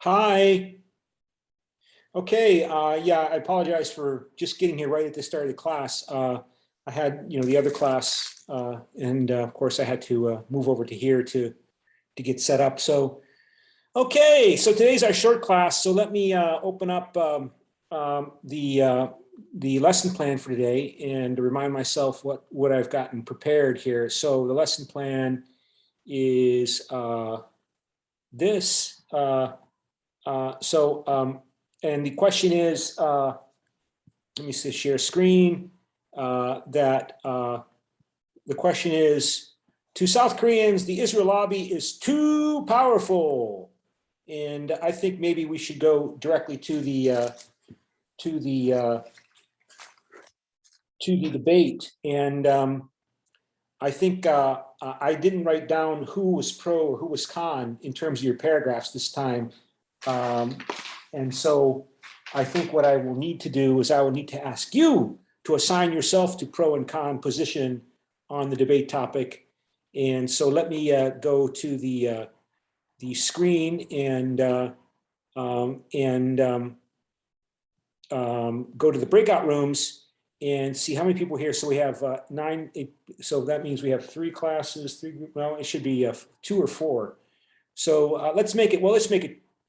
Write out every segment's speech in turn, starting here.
Hi. Okay. Yeah, I apologize for just getting here right at the start of the class. I had, the other class, and of course I had to move over to here to get set up. So, okay. So today's our short class. So let me open up the lesson plan for today and remind myself what I've gotten prepared here. So the lesson plan is this. And the question is, let me see, share screen, the question is, to South Koreans, the Israel lobby is too powerful. And I think maybe we should go directly to the debate. And I think I didn't write down who was pro or who was con in terms of your paragraphs this time. And so I think what I will need to do is I will need to ask you to assign yourself to pro and con position on the debate topic. And so let me go to the screen and go to the breakout rooms and see how many people here. So we have 9, 8, so that means we have 3 classes, well, it should be 2 or 4. So let's make it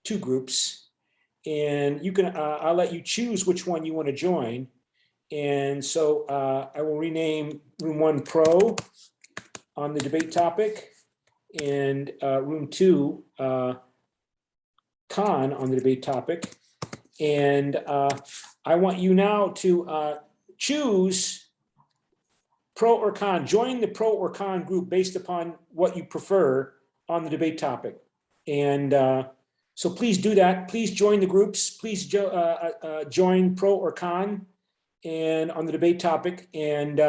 2 groups. And you can, I'll let you choose which one you want to join. And so I will rename room 1 pro on the debate topic and room 2 con on the debate topic. And I want you now to choose pro or con, join the pro or con group based upon what you prefer on the debate topic. And so please do that. Please join the groups. Please join pro or con and on the debate topic. And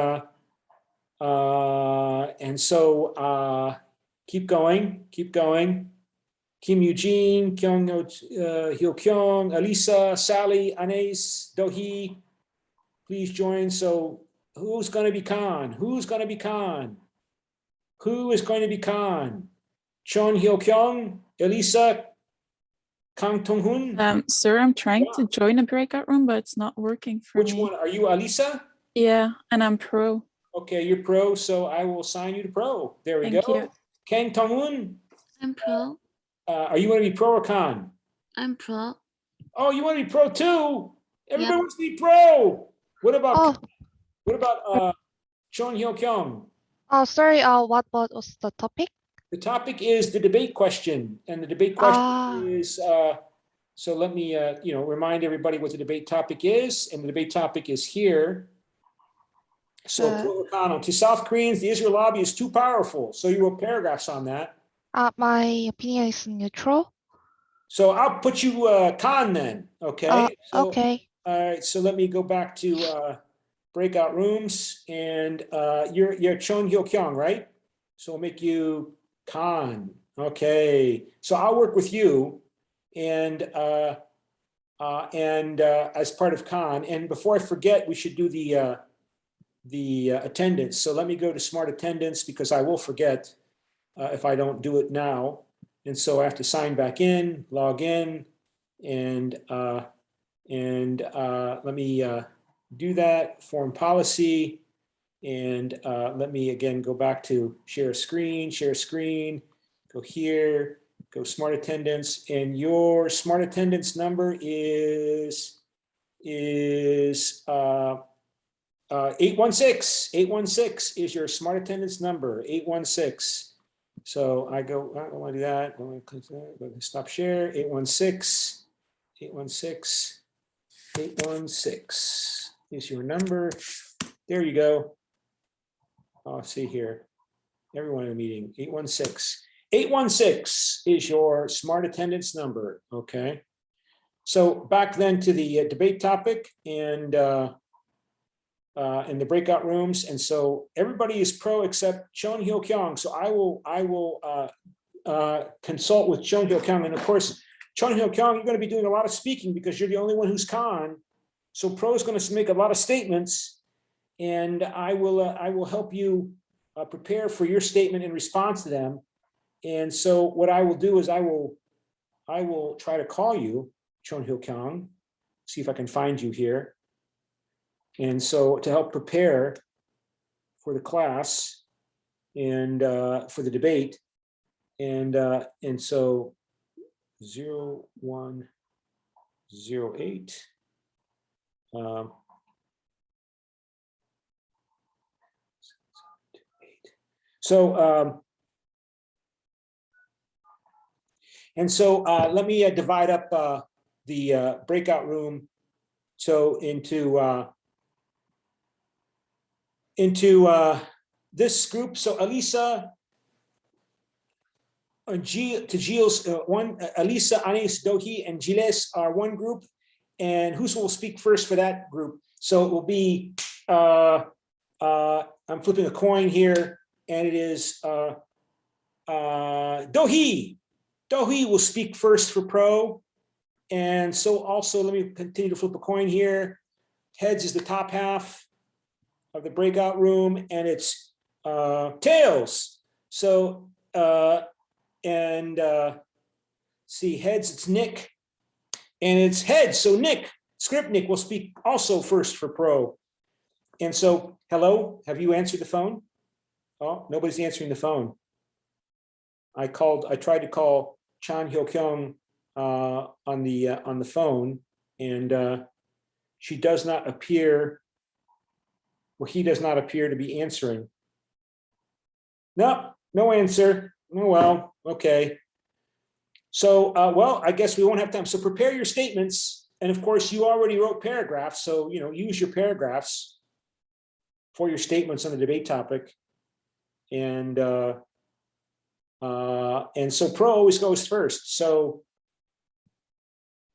so keep going. Kim Eugene, Kyung Hyo Kyung, Elisa, Sally, Anais, Dohee, please join. So who's going to be con? Who is going to be con? Chon Hyo Kyung, Elisa, Kang Tong Hoon? Sir, I'm trying to join a breakout room, but it's not working for me. Which one? Are you Alisa? Yeah, and I'm pro. Okay, you're pro, so I will assign you to pro. There we go. Thank you. Kang Tong Hoon? I'm pro. Are you going to be pro or con? I'm pro. Oh, you want to be pro too? Everybody Yep. wants to be pro. What about Chon Hyo Kyung? Oh, sorry. What was the topic? The topic is the debate question, and the debate question is. So let me, remind everybody what the debate topic is, and the debate topic is here. So pro or con, to South Koreans, the Israel lobby is too powerful. So you wrote paragraphs on that. My opinion is neutral. So I'll put you con then. Okay. Okay. All right. So let me go back to breakout rooms, and you're Chon Hyo Kyung, right? So I'll make you con. Okay. So I'll work with you, and as part of con. And before I forget, we should do the attendance. So let me go to smart attendance because I will forget if I don't do it now. And so I have to sign back in, log in, and let me do that, form policy, and let me again go back to share screen, go here, go smart attendance, and your smart attendance number is 816. 816 is your smart attendance number, 816. So I don't want to do that. Go to stop share, 816 is your number. There you go. Oh, see here, everyone in the meeting, 816. 816 is your smart attendance number, okay? So back then to the debate topic and in the breakout rooms. And so everybody is pro except Chon Hyo Kyung. So I will consult with Chon Hyo Kyung. And of course, Chon Hyo Kyung, you're going to be doing a lot of speaking because you're the only one who's con. So pro is going to make a lot of statements, and I will help you prepare for your statement in response to them. And so what I will do is I will I will try to call you, Chon Hyo Kyung, see if I can find you here. And so to help prepare for the class and for the debate, and so 0108. And so let me divide up the breakout room so into this group. So Elisa, Gilles, Elisa, Anis, Dohi, and Gilles are one group, and who will speak first for that group? So it will be, I'm flipping a coin here, and it is Dohi. Dohi will speak first for pro, and so also let me continue to flip a coin here. Heads is the top half of the breakout room, and it's tails. So see, heads, it's Nick, and it's heads. So Nick, Script Nick will speak also first for pro. And so, hello, have you answered the phone? Oh, nobody's answering the phone. I tried to call Chan Hyo Kyung on the phone, and she does not appear, or he does not appear to be answering. No, no answer. Oh, well, okay. So, well, I guess we won't have time. So prepare your statements. And of course, you already wrote paragraphs. So, use your paragraphs for your statements on the debate topic. And so pro always goes first. So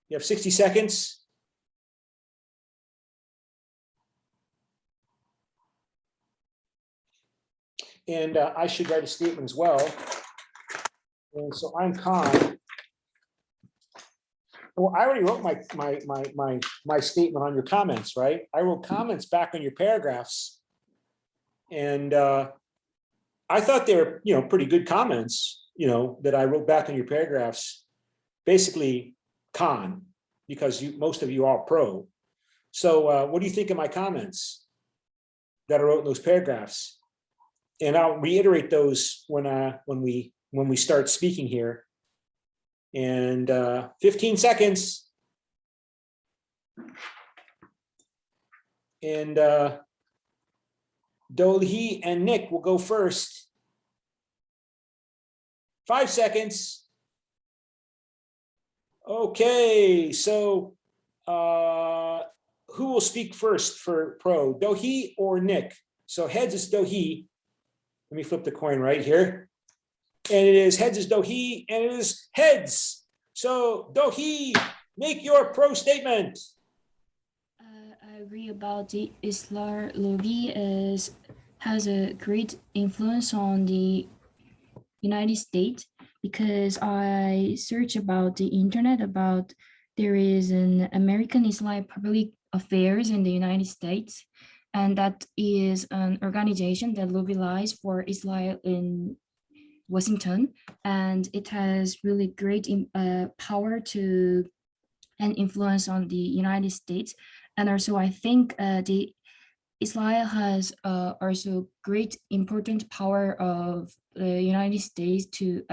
you have 60 seconds. And I should write a statement as well. And so I'm Khan. Well, I already wrote my statement on your comments, right? I wrote comments back on your paragraphs, and I thought they were, pretty good comments, that I wrote back on your paragraphs. Basically, Khan, because most of you are pro. So, what do you think of my comments that I wrote in those paragraphs? And I'll reiterate those when we start speaking here. And 15 seconds. And Dolhi and Nick will go first. 5 seconds. Okay, so who will speak first for pro, Dohi or Nick? So heads is Dohi. Let me flip the coin right here. And it is heads is Dohi, and it is heads. So Dohi, make your pro statement. I agree about the Islamology has a great influence on the United States, because I searched about the internet about there is an American Islamic Public Affairs in the United States, and that is an organization that lobbies for Israel in Washington, and it has really great power to and influence on the United States. And also I think the Israel has also great important power of the United States to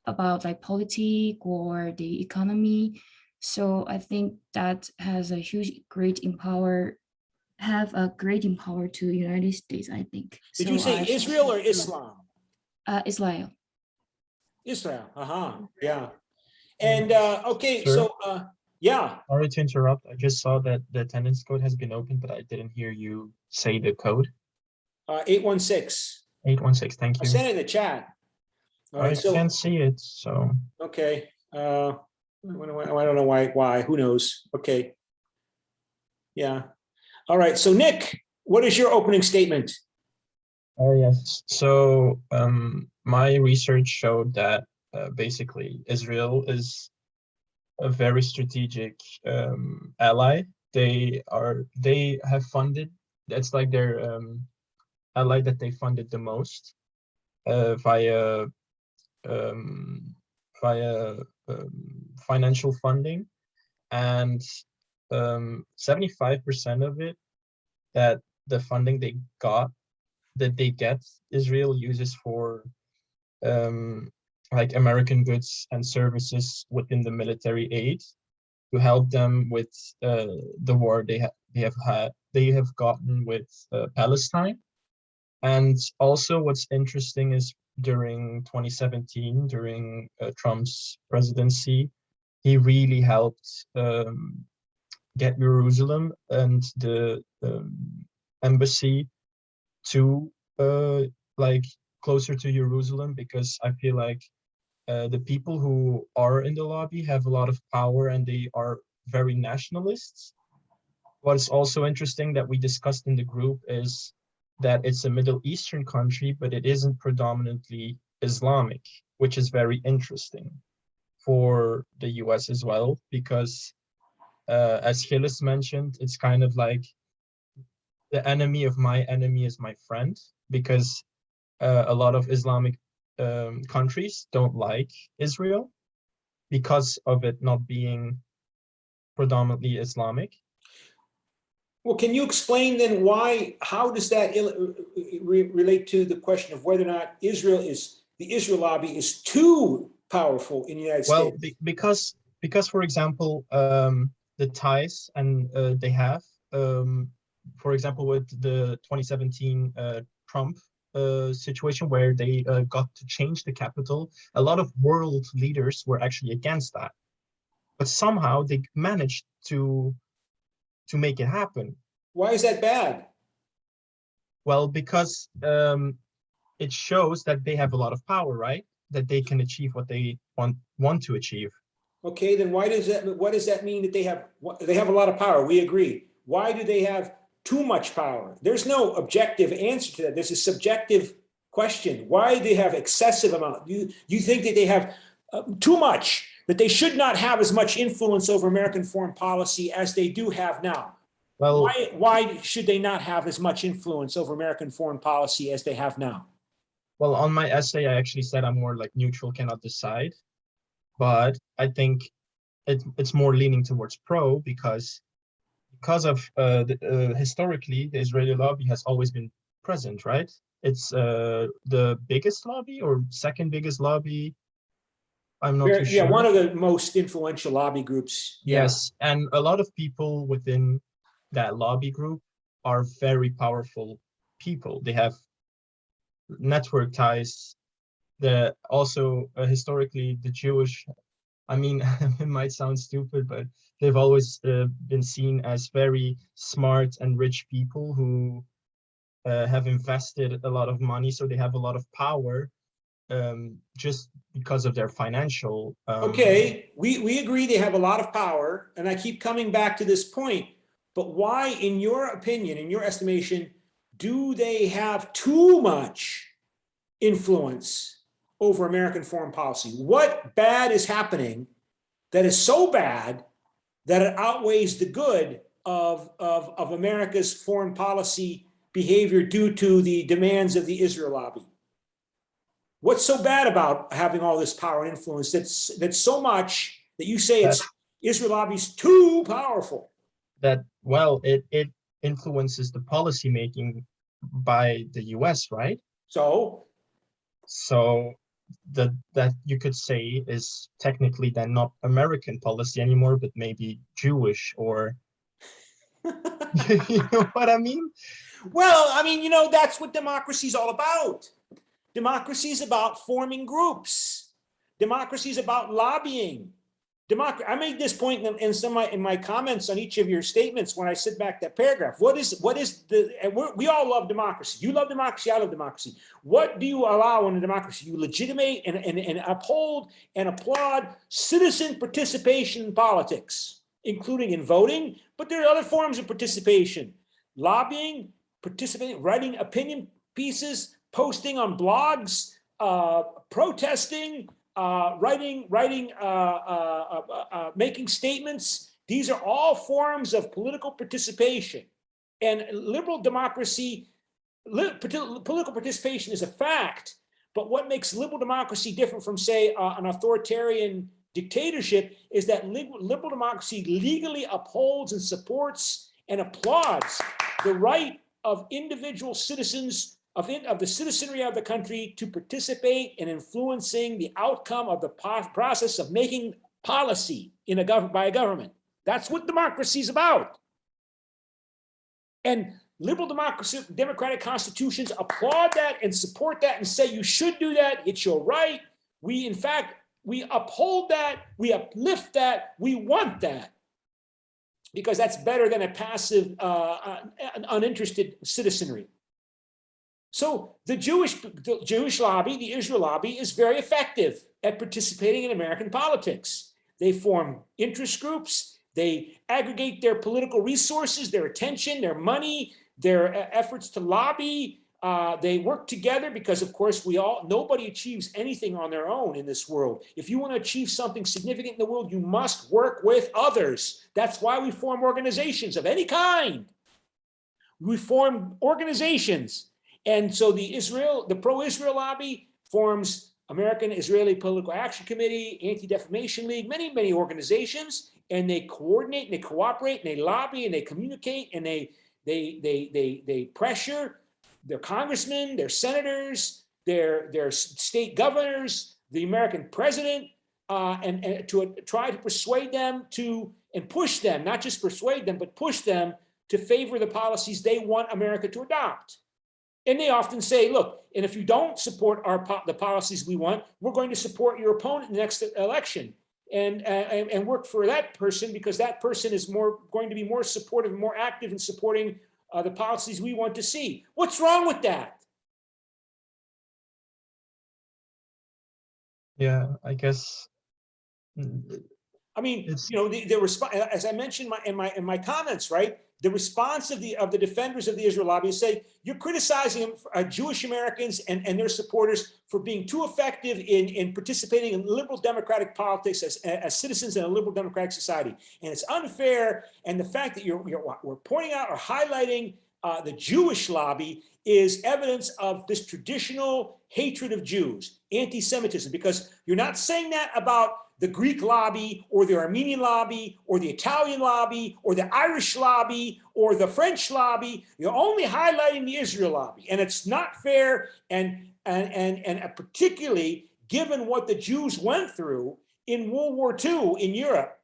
about politics or the economy. So I think that has a huge great empower to the United States, I think. Did you say Israel or Islam? Israel. Israel, yeah. And okay, Sure. so yeah. Sorry to interrupt. I just saw that the attendance code has been opened, but I didn't hear you say the code. 816. 816, thank I you. sent it in the chat. All I right, so can't see it, so. okay. I don't know why. Who knows? Okay. Yeah. All right. So Nick, what is your opening statement? Yes. So my research showed that basically Israel is a very strategic ally. They have funded. That's like their ally that they funded the most via financial funding, and 75% of it, that the funding they get, Israel uses for like American goods and services within the military aid to help them with the war they have gotten with Palestine. And also what's interesting is during 2017, during Trump's presidency, he really helped get Jerusalem and the embassy to like closer to Jerusalem, because I feel like the people who are in the lobby have a lot of power and they are very nationalists. What is also interesting that we discussed in the group is that it's a Middle Eastern country, but it isn't predominantly Islamic, which is very interesting for the US as well, because as Gilles mentioned, it's kind of like the enemy of my enemy is my friend, because a lot of Islamic countries don't like Israel because of it not being predominantly Islamic. Well, can you explain then why, how does that relate to the question of whether or not the Israel lobby is too powerful in the United Well, States? because for example, the ties and they have, for example, with the 2017 Trump situation where they got to change the capital, a lot of world leaders were actually against that, but somehow they managed to make it happen. Why is that bad? Well, because it shows that they have a lot of power, right? That they can achieve what they want to achieve. Okay, then what does that mean that they have a lot of power? We agree. Why do they have too much power? There's no objective answer to that. There's a subjective question. Why do they have excessive amount? You think that they have too much, that they should not have as much influence over American foreign policy as they do have now? Well, why should they not have as much influence over American foreign policy as they have now? well, on my essay, I actually said I'm more like neutral, cannot decide. But I think it's more leaning towards pro because of historically, the Israeli lobby has always been present, right? It's the biggest lobby or second biggest lobby. I'm not too sure. Yeah, one of the most influential lobby groups. Yes, and a lot of people within that lobby group are very powerful people. They have network ties. Also historically, the Jewish, I mean, it might sound stupid, but they've always been seen as very smart and rich people who have invested a lot of money, so they have a lot of power just because of their financial. Okay, we agree they have a lot of power, and I keep coming back to this point. But why, in your opinion, in your estimation, do they have too much influence over American foreign policy? What bad is happening that is so bad that it outweighs the good of America's foreign policy behavior due to the demands of the Israel lobby? What's so bad about having all this power and influence that's so much that you say it's Israel lobby's too powerful? That, well, it influences the policy making by the US, right? So that you could say is technically then not American policy anymore, but maybe Jewish, or you know what I mean? Well, I mean, that's what democracy is all about. Democracy is about forming groups. Democracy is about lobbying. I made this point in my comments on each of your statements when I sit back that paragraph. We all love democracy. You love democracy, I love democracy. What do you allow in a democracy? You legitimate and uphold and applaud citizen participation in politics, including in voting, but there are other forms of participation. Lobbying, participating, writing opinion pieces, posting on blogs, protesting, making statements. These are all forms of political participation. And liberal democracy, political participation is a fact, but what makes liberal democracy different from, say, an authoritarian Dictatorship is that liberal democracy legally upholds and supports and applauds the right of individual citizens of the citizenry of the country to participate in influencing the outcome of the process of making policy in by a government. That's what democracy is about. And liberal democracy, democratic constitutions applaud that and support that and say you should do that. It's your right. In fact, we uphold that. We uplift that. We want that because that's better than a passive, uninterested citizenry. So the Jewish lobby, the Israel lobby, is very effective at participating in American politics. They form interest groups. They aggregate their political resources, their attention, their money, their efforts to lobby. They work together because, of course, nobody achieves anything on their own in this world. If you want to achieve something significant in the world, you must work with others. That's why we form organizations of any kind. We form organizations. And so the pro-Israel lobby forms American Israeli Political Action Committee, Anti-Defamation League, many, many organizations, and they coordinate and they cooperate and they lobby and they communicate and they pressure their congressmen, their senators, their state governors, the American president, and to try to persuade them and push them, not just persuade them, but push them to favor the policies they want America to adopt. And they often say, look, and if you don't support the policies we want, we're going to support your opponent in the next election and work for that person because that person is going to be more supportive and more active in supporting the policies we want to see. What's wrong with that? Yeah, I guess. I mean, the response, as I mentioned in my comments, right? The response of the defenders of the Israel lobby say, you're criticizing Jewish Americans and their supporters for being too effective in participating in liberal democratic politics as citizens in a liberal democratic society. And it's unfair. And the fact that we're pointing out or highlighting the Jewish lobby is evidence of this traditional hatred of Jews, anti-Semitism, because you're not saying that about the Greek lobby or the Armenian lobby or the Italian lobby or the Irish lobby or the French lobby. You're only highlighting the Israel lobby, and it's not fair. And particularly given what the Jews went through in World War II in Europe,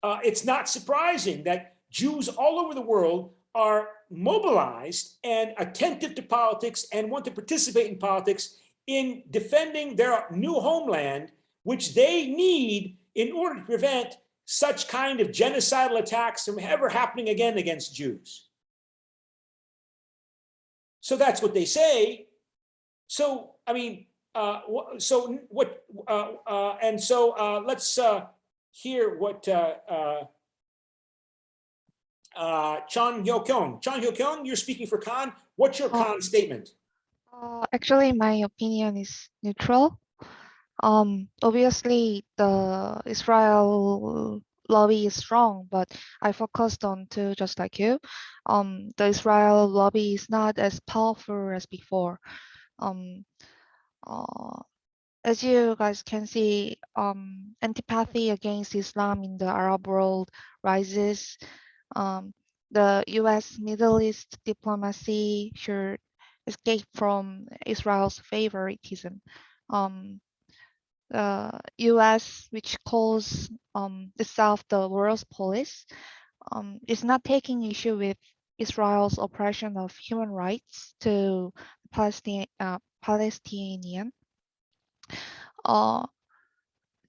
it's not surprising that Jews all over the world are mobilized and attentive to politics and want to participate in politics in defending their new homeland, which they need in order to prevent such kind of genocidal attacks from ever happening again against Jews. So that's what they say. So, I mean, let's hear what Chon Hyo-kyung. Chon Hyo-kyung, you're speaking for Khan. What's your Khan statement? Actually, my opinion is neutral. Obviously, the Israel lobby is strong, but I focused on two, just like you. The Israel lobby is not as powerful as before. As you guys can see, antipathy against Islam in the Arab world rises. The U.S. Middle East diplomacy should escape from Israel's favoritism. The U.S., which calls itself the world's police, is not taking issue with Israel's oppression of human rights to Palestinian.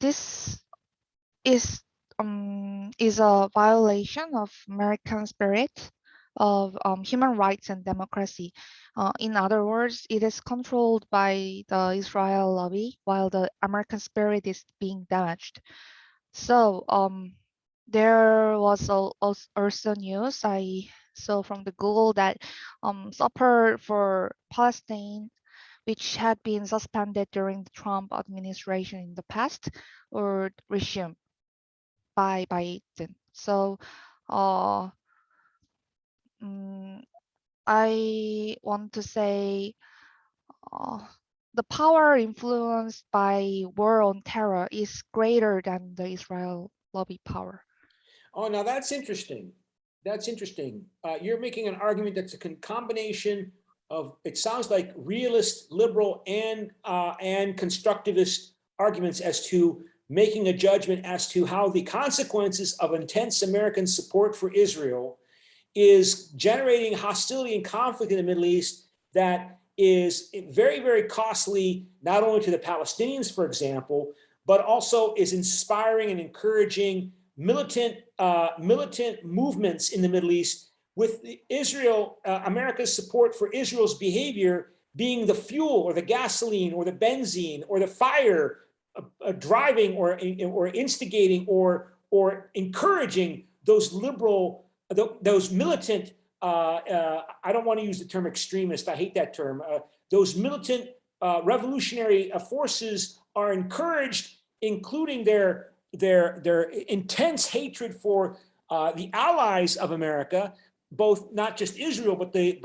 This is a violation of American spirit of human rights and democracy. In other words, it is controlled by the Israel lobby while the American spirit is being damaged. So there was also news I saw from the Google that support for Palestine, which had been suspended during the Trump administration in the past, or resumed by Biden. So I want to say the power influenced by war on terror is greater than the Israel lobby power. Oh, now that's interesting. That's interesting. You're making an argument that's a combination of, it sounds like realist, liberal, and constructivist arguments as to making a judgment as to how the consequences of intense American support for Israel is generating hostility and conflict in the Middle East that is very, very costly, not only to the Palestinians, for example, but also is inspiring and encouraging militant movements in the Middle East, with Israel, America's support for Israel's behavior being the fuel or the gasoline or the benzene or the fire driving or instigating or encouraging those liberal, those militant, I don't want to use the term extremist, I hate that term, those militant revolutionary forces are encouraged, including their intense hatred for the allies of America, both not just Israel, but the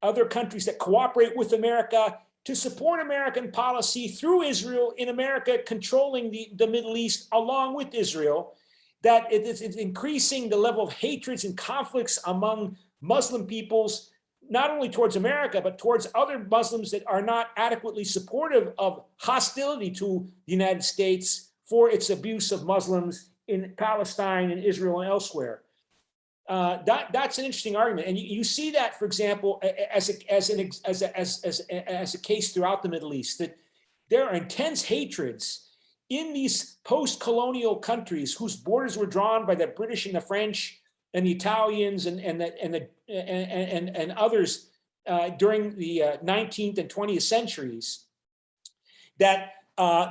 other countries that cooperate with America to support American policy through Israel, in America controlling the Middle East along with Israel, that it's increasing the level of hatreds and conflicts among Muslim peoples, not only towards America, but towards other Muslims that are not adequately supportive of hostility to the United States for its abuse of Muslims in Palestine and Israel and elsewhere. That's an interesting argument, and you see that, for example, as a case throughout the Middle East, that there are intense hatreds in these post-colonial countries whose borders were drawn by the British and the French and the Italians and others during the 19th and 20th centuries, that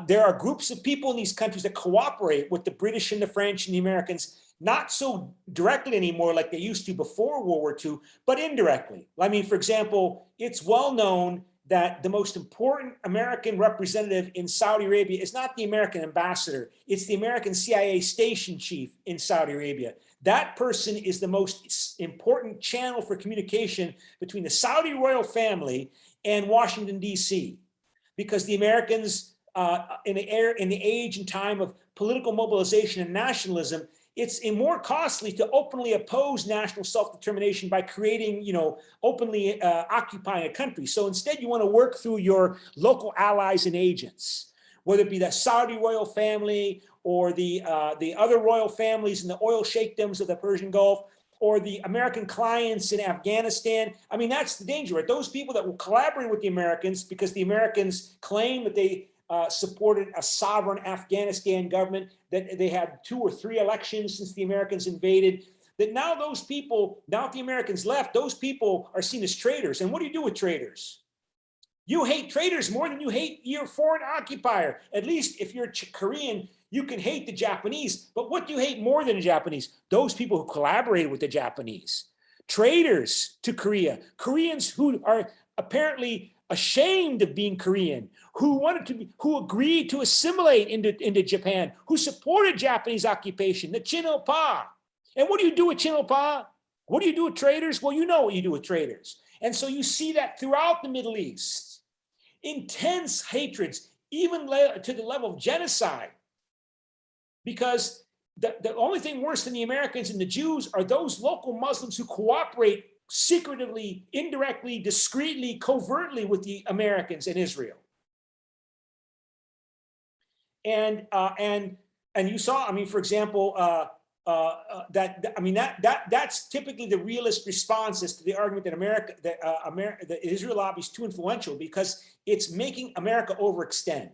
there are groups of people in these countries that cooperate with the British and the French and the Americans, not so directly anymore like they used to before World War II, but indirectly. I mean, for example, it's well known that the most important American representative in Saudi Arabia is not the American ambassador, it's the American CIA station chief in Saudi Arabia. That person is the most important channel for communication between the Saudi royal family and Washington, D.C., because the Americans, in the age and time of political mobilization and nationalism, it's more costly to openly oppose national self-determination by creating, openly occupying a country. So instead, you want to work through your local allies and agents, whether it be the Saudi royal family or the other royal families in the oil sheikdoms of the Persian Gulf, or the American clients in Afghanistan. I mean, that's the danger, right? Those people that will collaborate with the Americans because the Americans claim that they supported a sovereign Afghanistan government, that they had 2 or 3 elections since the Americans invaded, that now those people, now that the Americans left, those people are seen as traitors. And what do you do with traitors? You hate traitors more than you hate your foreign occupier. At least if you're Korean, you can hate the Japanese, but what do you hate more than the Japanese? Those people who collaborated with the Japanese. Traitors to Korea, Koreans who are apparently ashamed of being Korean, who agreed to assimilate into Japan, who supported Japanese occupation, the Chinilpa. And what do you do with Chinilpa? What do you do with traitors? Well, you know what you do with traitors. And so you see that throughout the Middle East. Intense hatreds, even to the level of genocide. Because the only thing worse than the Americans and the Jews are those local Muslims who cooperate secretively, indirectly, discreetly, covertly with the Americans and Israel. And you saw, I mean, for example, that's typically the realist responses to the argument that the Israel lobby is too influential because it's making America overextend.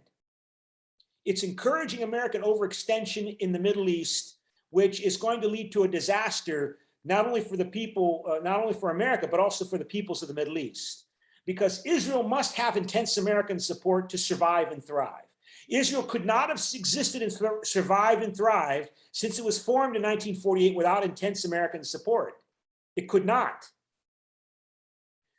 It's encouraging American overextension in the Middle East, which is going to lead to a disaster, not only for the people, not only for America, but also for the peoples of the Middle East. Because Israel must have intense American support to survive and thrive. Israel could not have existed and survived and thrived since it was formed in 1948 without intense American support. It could not.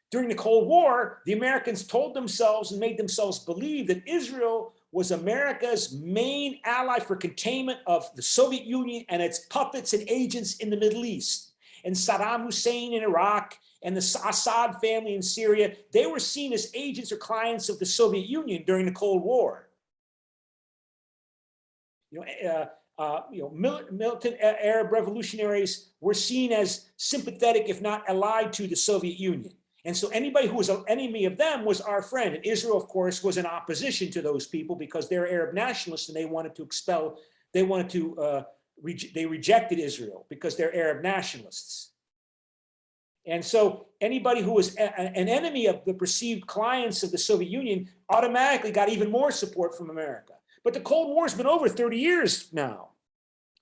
During the Cold War, the Americans told themselves and made themselves believe that Israel was America's main ally for containment of the Soviet Union and its puppets and agents in the Middle East, and Saddam Hussein in Iraq, and the Assad family in Syria, they were seen as agents or clients of the Soviet Union during the Cold War. Militant Arab revolutionaries were seen as sympathetic, if not allied to the Soviet Union. And so anybody who was an enemy of them was our friend. And Israel, of course, was in opposition to those people because they're Arab nationalists and they wanted to expel, they rejected Israel because they're Arab nationalists. And so anybody who was an enemy of the perceived clients of the Soviet Union automatically got even more support from America. But the Cold War has been over 30 years now.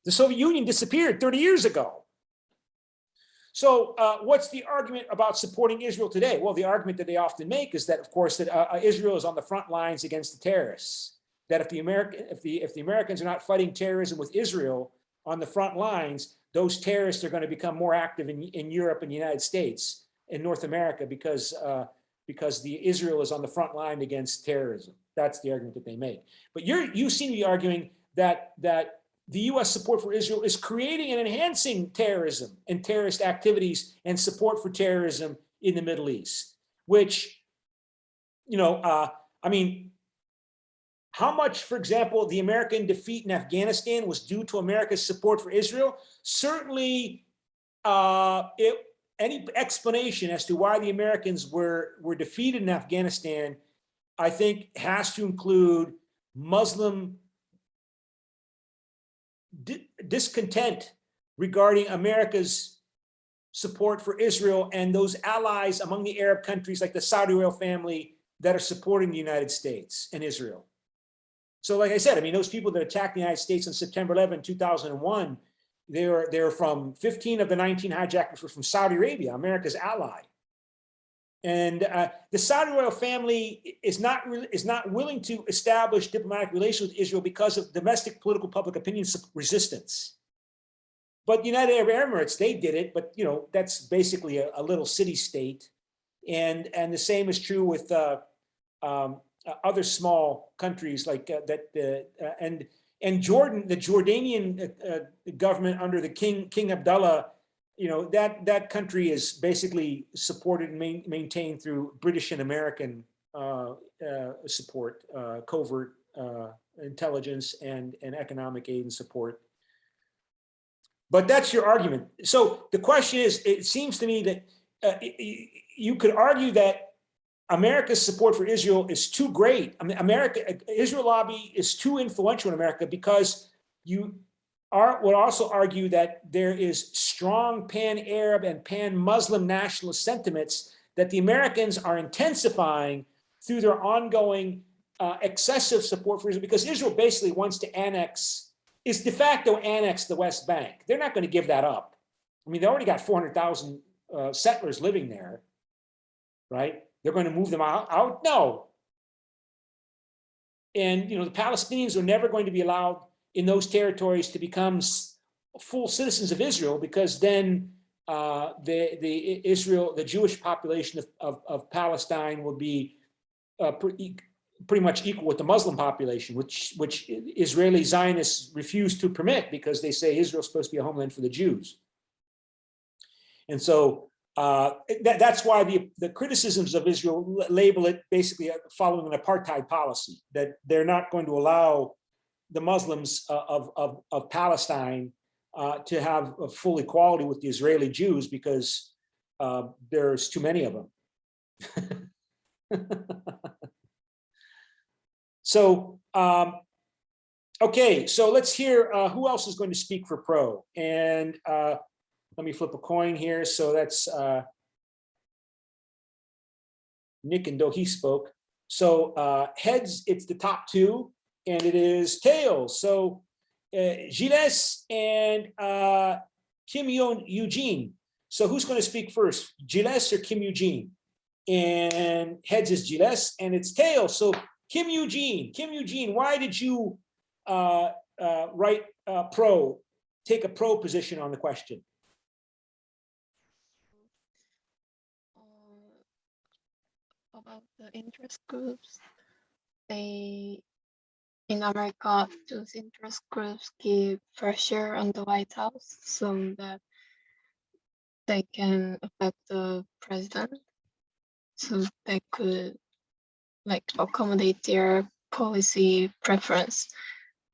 The Soviet Union disappeared 30 years ago. So what's the argument about supporting Israel today? Well, the argument that they often make is that, of course, that Israel is on the front lines against the terrorists. That if the Americans are not fighting terrorism with Israel on the front lines, those terrorists are going to become more active in Europe and the United States, in North America, because Israel is on the front line against terrorism. That's the argument that they make. But you seem to be arguing that the U.S. support for Israel is creating and enhancing terrorism and terrorist activities and support for terrorism in the Middle East, which, I mean, how much, for example, the American defeat in Afghanistan was due to America's support for Israel? Certainly, any explanation as to why the Americans were defeated in Afghanistan, I think, has to include Muslim discontent regarding America's support for Israel and those allies among the Arab countries like the Saudi royal family that are supporting the United States and Israel. So like I said, I mean, those people that attacked the United States on September 11, 2001, they're from 15 of the 19 hijackers were from Saudi Arabia, America's ally. And the Saudi royal family is not willing to establish diplomatic relations with Israel because of domestic political public opinion resistance. But the United Arab Emirates, they did it, but that's basically a little city state, and the same is true with other small countries like that. And Jordan, the Jordanian government under the King Abdullah. That country is basically supported and maintained through British and American support, covert intelligence and economic aid and support. But that's your argument. So the question is, it seems to me that you could argue that America's support for Israel is too great. I mean, Israel lobby is too influential in America because you would also argue that there is strong pan-Arab and pan-Muslim nationalist sentiments that the Americans are intensifying through their ongoing excessive support for Israel, because Israel basically wants to is de facto annex the West Bank. They're not going to give that up. I mean, they already got 400,000 settlers living there, right? They're going to move them out? No. And, the Palestinians are never going to be allowed in those territories to become full citizens of Israel, because then the Jewish population of Palestine will be pretty much equal with the Muslim population, which Israeli Zionists refuse to permit because they say Israel is supposed to be a homeland for the Jews. And so that's why the criticisms of Israel label it basically following an apartheid policy, that they're not going to allow the Muslims of Palestine to have a full equality with the Israeli Jews because there's too many of them. So, okay, so let's hear who else is going to speak for pro. And let me flip a coin here. So that's Nick and Do, he spoke. So heads, it's the top two, and it is tails. So Gilles and Kim Eugene. So who's going to speak first, Gilles or Kim Eugene? And heads is Gilles, and it's tails. So Kim Eugene, why did you write take a pro position on the question? About the interest groups, in America, those interest groups give pressure on the White House so that they can affect the president, so they could like accommodate their policy preference.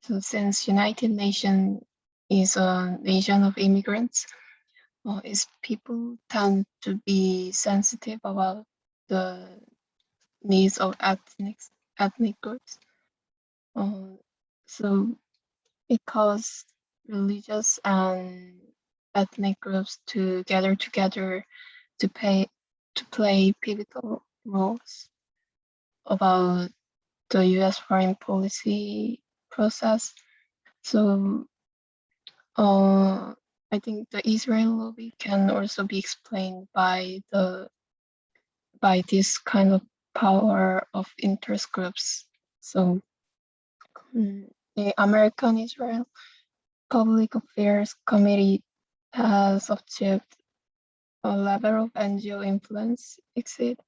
So since United Nations is a nation of immigrants, its people tend to be sensitive about the needs of ethnic groups. So it caused religious and ethnic groups to gather together to play pivotal roles about the U.S. foreign policy process. So I think the Israel lobby can also be explained by this kind of power of interest groups. So the American Israel Public Affairs Committee has achieved a level of NGO influence exceed,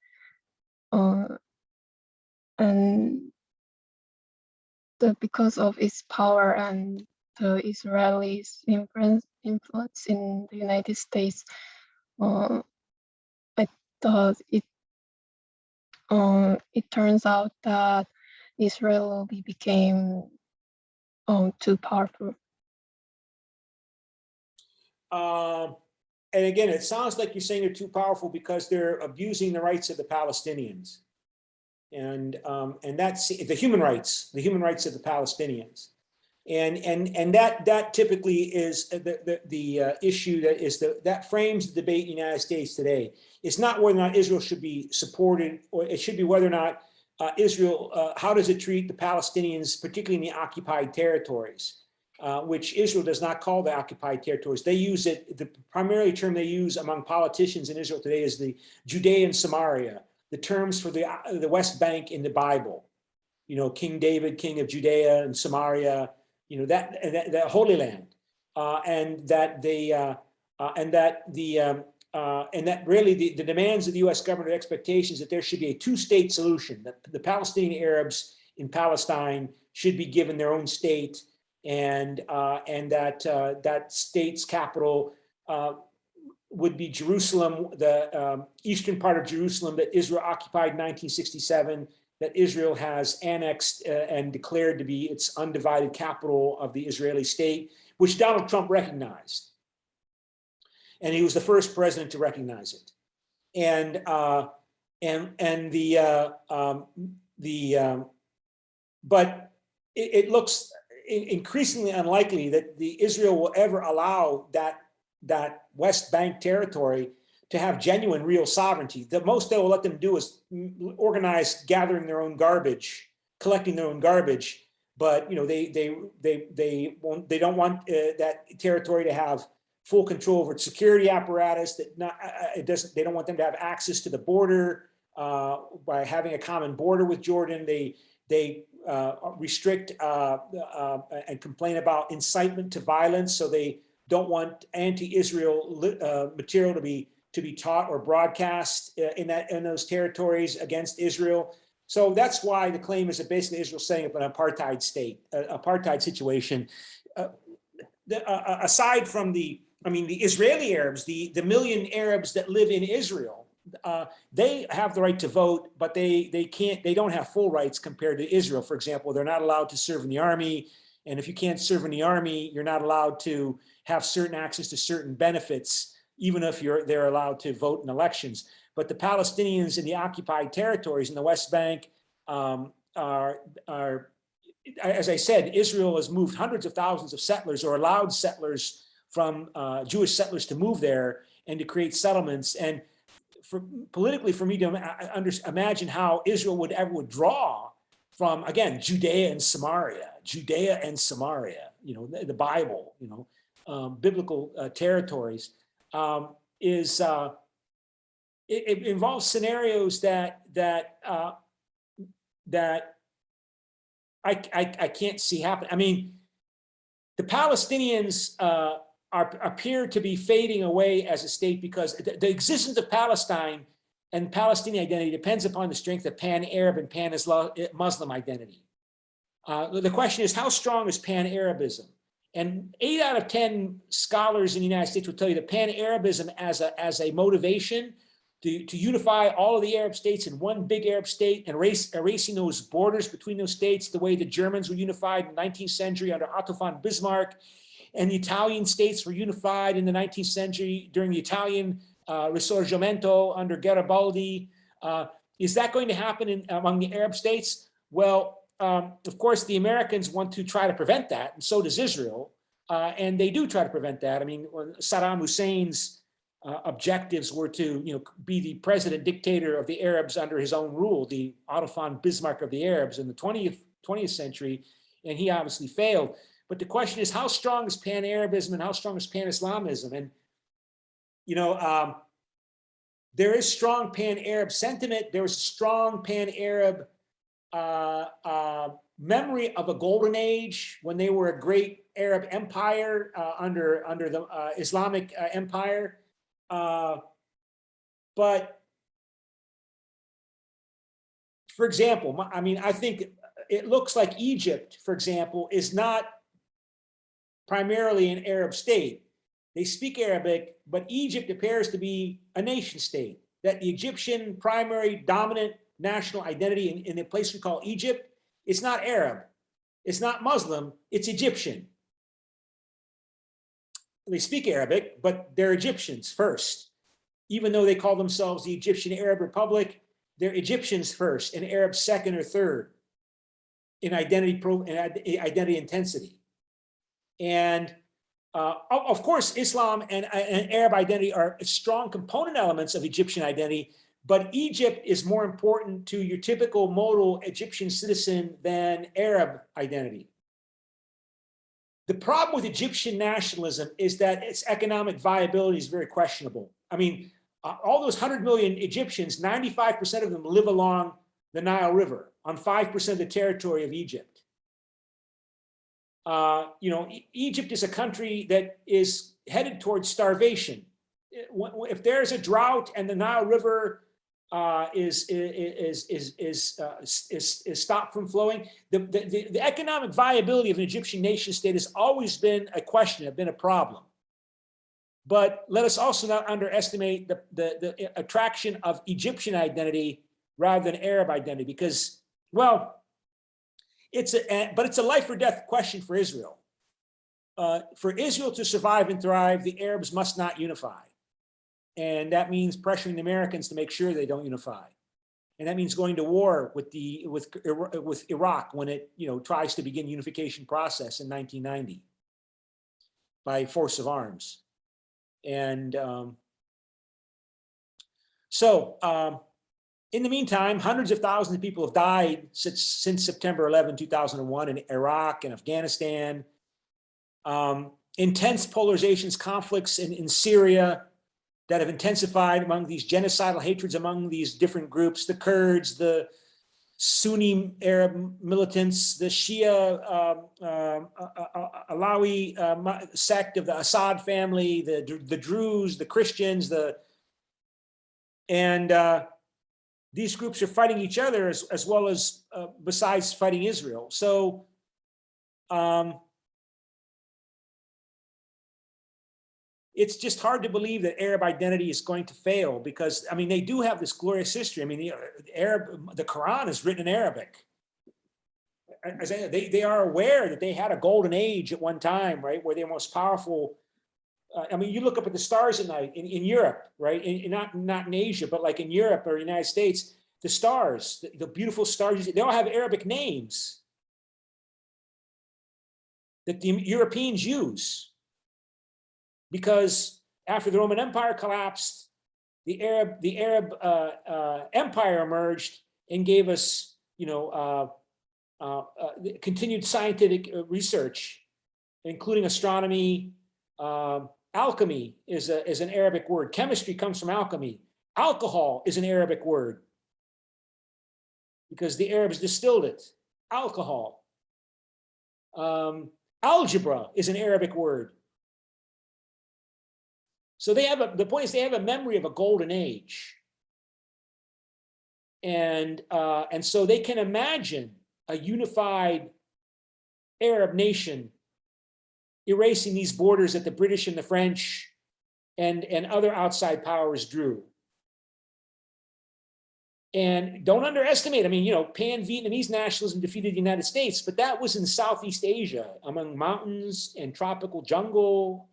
and because of its power and the Israelis' influence in the United States, I thought it turns out that Israel became too powerful. And again, it sounds like you're saying they're too powerful because they're abusing the rights of the Palestinians, and that's the human rights of the Palestinians, and that typically is the issue that frames the debate in the United States today. It's not whether or not Israel should be supported, or it should be whether or not Israel, how does it treat the Palestinians, particularly in the occupied territories, which Israel does not call the occupied territories. They use it, the primary term they use among politicians in Israel today is the Judea and Samaria, the terms for the West Bank in the Bible. You know, King David, king of Judea and Samaria, you know, that Holy Land, and that really the demands of the U.S. government, expectations that there should be a two-state solution, that the Palestinian Arabs in Palestine should be given their own state, and that state's capital would be Jerusalem, the eastern part of Jerusalem that Israel occupied in 1967, that Israel has annexed and declared to be its undivided capital of the Israeli state, which Donald Trump recognized. And he was the first president to recognize it. But it looks increasingly unlikely that Israel will ever allow that West Bank territory to have genuine, real sovereignty. The most they will let them do is organize gathering their own garbage, collecting their own garbage. But you know, they don't want that territory to have full control over its security apparatus. They don't want them to have access to the border by having a common border with Jordan. They restrict and complain about incitement to violence. So they don't want anti-Israel material to be taught or broadcast in those territories against Israel. So that's why the claim is that basically Israel setting up an apartheid state, apartheid situation. Aside from the Israeli Arabs, the million Arabs that live in Israel, they have the right to vote, but they don't have full rights compared to Israel. For example, they're not allowed to serve in the army. And if you can't serve in the army, you're not allowed to have certain access to certain benefits, even if they're allowed to vote in elections. But the Palestinians in the occupied territories in the West Bank are, as I said, Israel has moved hundreds of thousands of settlers, or allowed settlers from Jewish settlers to move there and to create settlements. And politically, for me to imagine how Israel would ever withdraw from, again, Judea and Samaria, you know, the Bible, you know, biblical territories, it involves scenarios that I can't see happen. I mean, the Palestinians appear to be fading away as a state because the existence of Palestine and Palestinian identity depends upon the strength of pan-Arab and pan-Muslim identity. The question is, how strong is pan-Arabism? And 8 out of 10 scholars in the United States will tell you that pan-Arabism as a motivation to unify all of the Arab states in one big Arab state and erasing those borders between those states, the way the Germans were unified in the 19th century under Otto von Bismarck, and the Italian states were unified in the 19th century during the Italian Risorgimento under Garibaldi. Is that going to happen among the Arab states? Well, of course, the Americans want to try to prevent that, and so does Israel. And they do try to prevent that. I mean, when Saddam Hussein's objectives were to, be the president dictator of the Arabs under his own rule, the Otto von Bismarck of the Arabs in the 20th century, and he obviously failed. But the question is, how strong is pan-Arabism and how strong is pan-Islamism? And, there is strong pan-Arab sentiment. There was a strong pan-Arab memory of a golden age when they were a great Arab empire under the Islamic empire. But for example, I think it looks like Egypt, for example, is not primarily an Arab state. They speak Arabic, but Egypt appears to be a nation state, that the Egyptian primary dominant national identity in the place we call Egypt, it's not Arab, it's not Muslim, it's Egyptian. They speak Arabic, but they're Egyptians first. Even though they call themselves the Egyptian Arab Republic, they're Egyptians first and Arabs second or third in identity intensity. And of course, Islam and Arab identity are strong component elements of Egyptian identity, but Egypt is more important to your typical modal Egyptian citizen than Arab identity. The problem with Egyptian nationalism is that its economic viability is very questionable. I mean, all those 100 million Egyptians, 95% of them live along the Nile River on 5% of the territory of Egypt. Egypt is a country that is headed towards starvation. If there's a drought and the Nile River is stopped from flowing, the economic viability of an Egyptian nation state has always been a question, been a problem. But let us also not underestimate the attraction of Egyptian identity rather than Arab identity, because, well, it's a life or death question for Israel. For Israel to survive and thrive, the Arabs must not unify. And that means pressuring the Americans to make sure they don't unify. And that means going to war with Iraq when it tries to begin unification process in 1990 by force of arms. And in the meantime, hundreds of thousands of people have died since September 11, 2001 in Iraq and Afghanistan. Intense polarizations, conflicts in Syria that have intensified among these genocidal hatreds among these different groups, the Kurds, the Sunni Arab militants, the Shia Alawi sect of the Assad family, the Druze, the Christians, these groups are fighting each other as well as besides fighting Israel. So it's just hard to believe that Arab identity is going to fail because, I mean, they do have this glorious history. I mean, the Quran is written in Arabic. They are aware that they had a golden age at one time, right, where they were most powerful. I mean, you look up at the stars at night in Europe, right? Not in Asia, but like in Europe or United States, the stars, the beautiful stars, they all have Arabic names that the Europeans use. Because after the Roman Empire collapsed, the Arab Empire emerged and gave us, continued scientific research, including astronomy. Alchemy is an Arabic word. Chemistry comes from alchemy. Alcohol is an Arabic word because the Arabs distilled it. Alcohol. Algebra is an Arabic word. So the point is they have a memory of a golden age. And so they can imagine a unified Arab nation erasing these borders that the British and the French and other outside powers drew. And don't underestimate, I mean, you know, pan-Vietnamese nationalism defeated the United States, but that was in Southeast Asia among mountains and tropical jungle.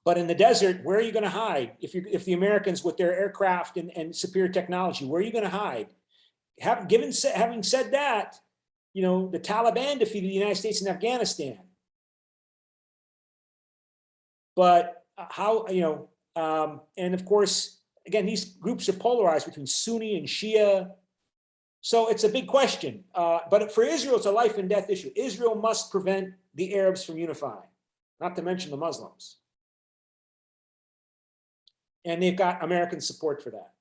But in the desert, where are you going to hide? If the Americans with their aircraft and superior technology, where are you going to hide? Having said that, you know, the Taliban defeated the United States in Afghanistan. But how, you know, and of course, again, these groups are polarized between Sunni and Shia. So it's a big question. But for Israel, it's a life and death issue. Israel must prevent the Arabs from unifying, not to mention the Muslims. And they've got American support for that.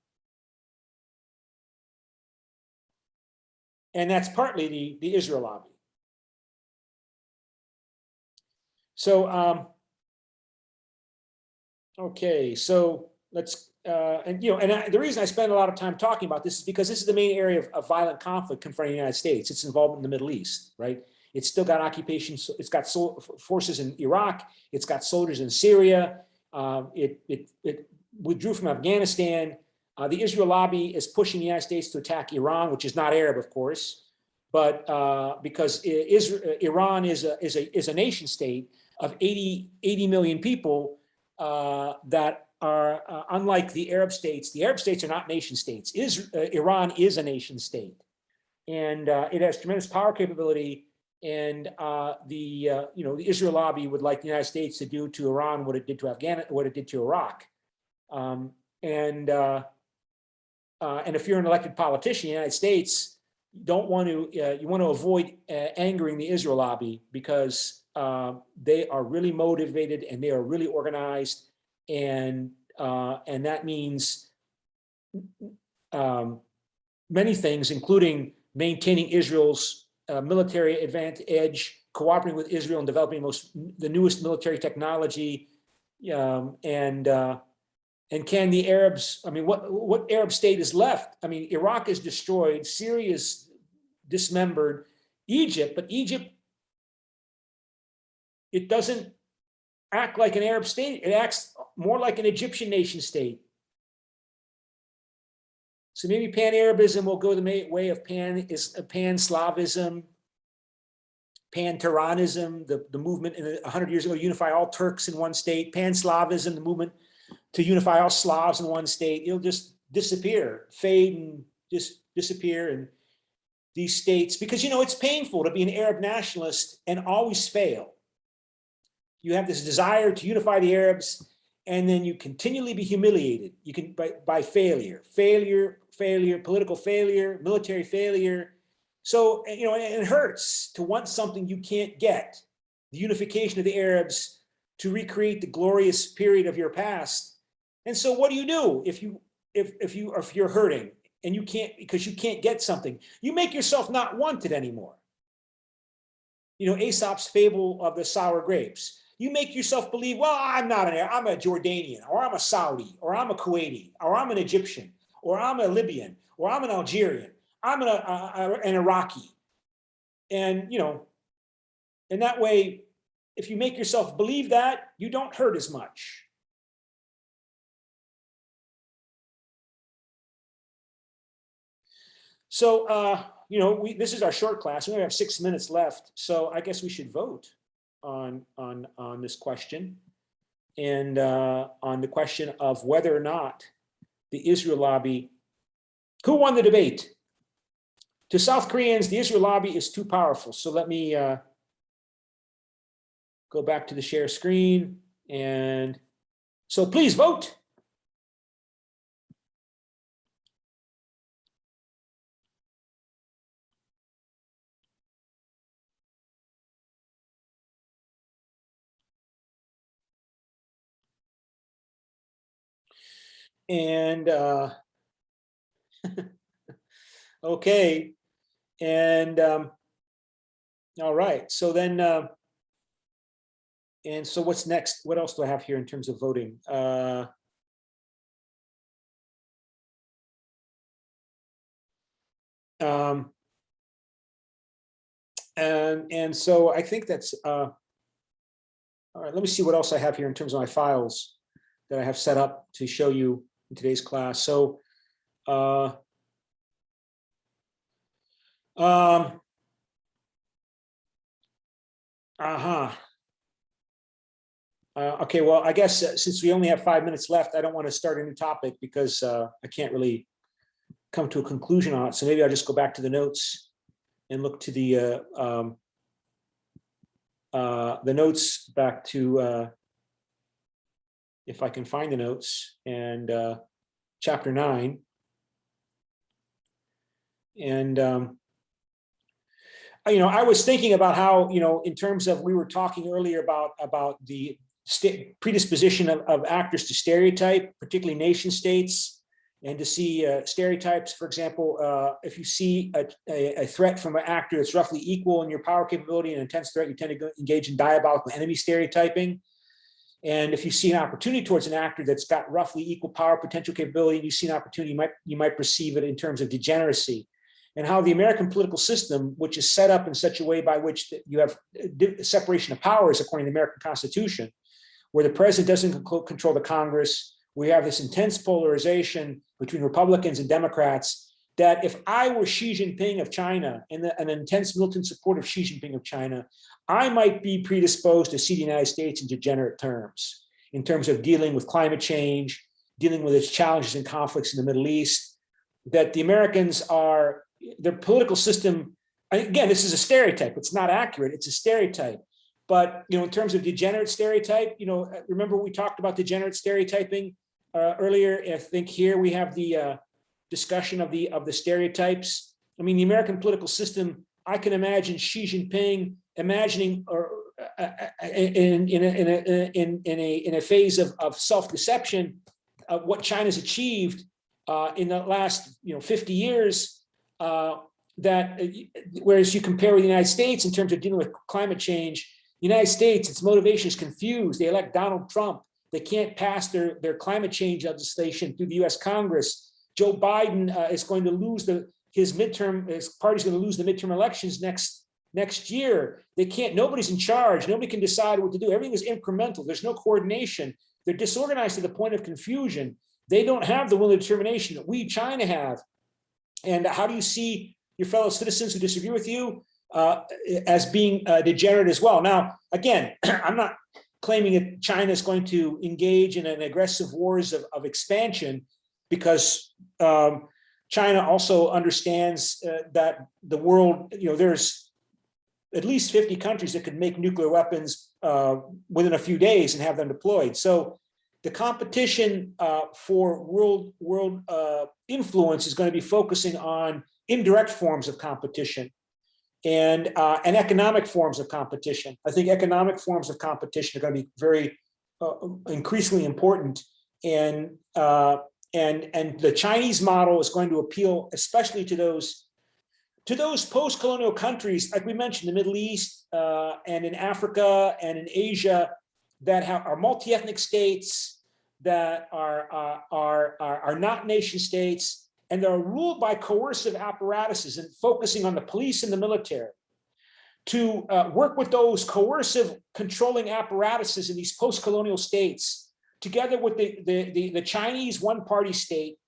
And that's partly the Israel lobby. So, okay, so let's, and you know, and the reason I spend a lot of time talking about this is because this is the main area of violent conflict confronting the United States. It's involved in the Middle East, right? It's still got occupation. It's got forces in Iraq. It's got soldiers in Syria. It withdrew from Afghanistan. The Israel lobby is pushing the United States to attack Iran, which is not Arab, of course, but because Iran is a nation state of 80 million people that are unlike the Arab states. The Arab states are not nation states. Iran is a nation state, and it has tremendous power capability. And the Israel lobby would like the United States to do to Iran what it did to Afghanistan, what it did to Iraq. And if you're an elected politician in the United States, you want to avoid angering the Israel lobby, because they are really motivated and they are really organized, and that means many things, including maintaining Israel's military advantage, cooperating with Israel and developing the newest military technology, and can the Arabs, I mean, what Arab state is left? I mean, Iraq is destroyed, Syria is dismembered, but Egypt, it doesn't act like an Arab state. It acts more like an Egyptian nation state. So maybe Pan-Arabism will go the way of Pan-Slavism, Pan-Tehranism, the movement 100 years ago, unify all Turks in one state. Pan-Slavism, the movement to unify all Slavs in one state. It'll just disappear, fade, and just disappear in these states, because, you know, it's painful to be an Arab nationalist and always fail. You have this desire to unify the Arabs, and then you continually be humiliated. You can by failure, political failure, military failure. So, you know, and it hurts to want something you can't get, the unification of the Arabs, to recreate the glorious period of your past. And so what do you do if you're hurting and you can't, because you can't get something? You make yourself not wanted anymore. You know, Aesop's fable of the sour grapes. You make yourself believe, well, I'm not an Arab, I'm a Jordanian, or I'm a Saudi, or I'm a Kuwaiti, or I'm an Egyptian, or I'm a Libyan, or I'm an Algerian, I'm an Iraqi. And, you know, and that way, if you make yourself believe that, you don't hurt as much. So, you know, this is our short class. We only have 6 minutes left. So I guess we should vote on this question, and on the question of whether or not the Israel lobby, who won the debate? To South Koreans, the Israel lobby is too powerful. So let me go back to the share screen. And so please vote. And okay. And all right. So then, and so what's next? What else do I have here in terms of voting? And so I think that's All right, let me see what else I have here in terms of my files that I have set up to show you in today's class. So, okay, well, I guess since we only have 5 minutes left, I don't want to start a new topic because I can't really come to a conclusion on it. So maybe I'll just go back to the notes and look to the notes back to, if I can find the notes, and chapter 9. And, you know, I was thinking about how, you know, in terms of, we were talking earlier about the predisposition of actors to stereotype, particularly nation states, and to see stereotypes. For example, if you see a threat from an actor that's roughly equal in your power capability and intense threat, you tend to engage in diabolical enemy stereotyping. And if you see an opportunity towards an actor that's got roughly equal power potential capability, and you see an opportunity, you might perceive it in terms of degeneracy. And how the American political system, which is set up in such a way by which you have separation of powers according to the American Constitution, where the president doesn't control the Congress, we have this intense polarization between Republicans and Democrats, that if I were Xi Jinping of China and an intense militant support of Xi Jinping of China, I might be predisposed to see the United States in degenerate terms, in terms of dealing with climate change, dealing with its challenges and conflicts in the Middle East, that the Americans are, their political system, again, this is a stereotype, it's not accurate, it's a stereotype. But, you know, in terms of degenerate stereotype, you know, remember we talked about degenerate stereotyping earlier. I think here we have the discussion of the stereotypes. I mean, the American political system, I can imagine Xi Jinping imagining, or in a phase of self-deception of what China's achieved in the last 50 years. That whereas you compare with the United States in terms of dealing with climate change, the United States, its motivation is confused. They elect Donald Trump. They can't pass their climate change legislation through the US Congress. Joe Biden is going to lose his party's going to lose the midterm elections next year. They can't, nobody's in charge. Nobody can decide what to do. Everything is incremental. There's no coordination. They're disorganized to the point of confusion. They don't have the will and determination that we, China, have. And how do you see your fellow citizens who disagree with you as being degenerate as well? Now, again, I'm not claiming that China is going to engage in an aggressive wars of expansion, because China also understands that the world, there's at least 50 countries that could make nuclear weapons within a few days and have them deployed. So the competition for world influence is going to be focusing on indirect forms of competition and economic forms of competition. I think economic forms of competition are going to be very increasingly important, and the Chinese model is going to appeal especially to those post-colonial countries, like we mentioned, the Middle East and in Africa and in Asia, that are multi-ethnic states, that are not nation states, and they're ruled by coercive apparatuses, and focusing on the police and the military to work with those coercive controlling apparatuses in these post-colonial states, together with the Chinese one-party state,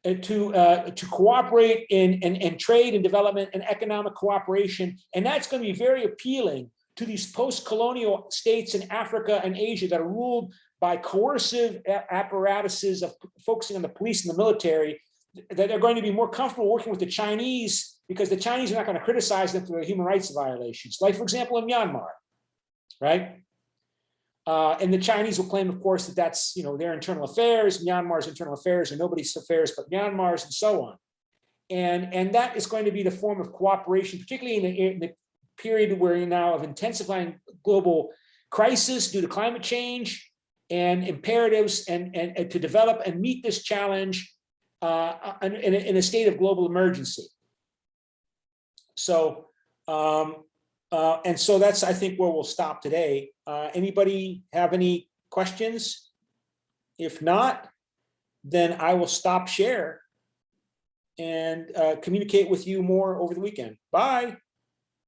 to cooperate in trade and development and economic cooperation. And that's going to be very appealing to these post-colonial states in Africa and Asia that are ruled by coercive apparatuses of focusing on the police and the military, that they're going to be more comfortable working with the Chinese, because the Chinese are not going to criticize them for their human rights violations, like, for example, in Myanmar, right? And the Chinese will claim, of course, that that's their internal affairs, Myanmar's internal affairs, and nobody's affairs but Myanmar's, and so on. And that is going to be the form of cooperation, particularly in the period where now of intensifying global crisis due to climate change and imperatives, and to develop and meet this challenge in a state of global emergency. So, and so that's, I think, where we'll stop today. Anybody have any questions? If not, then I will stop share and communicate with you more over the weekend. Bye.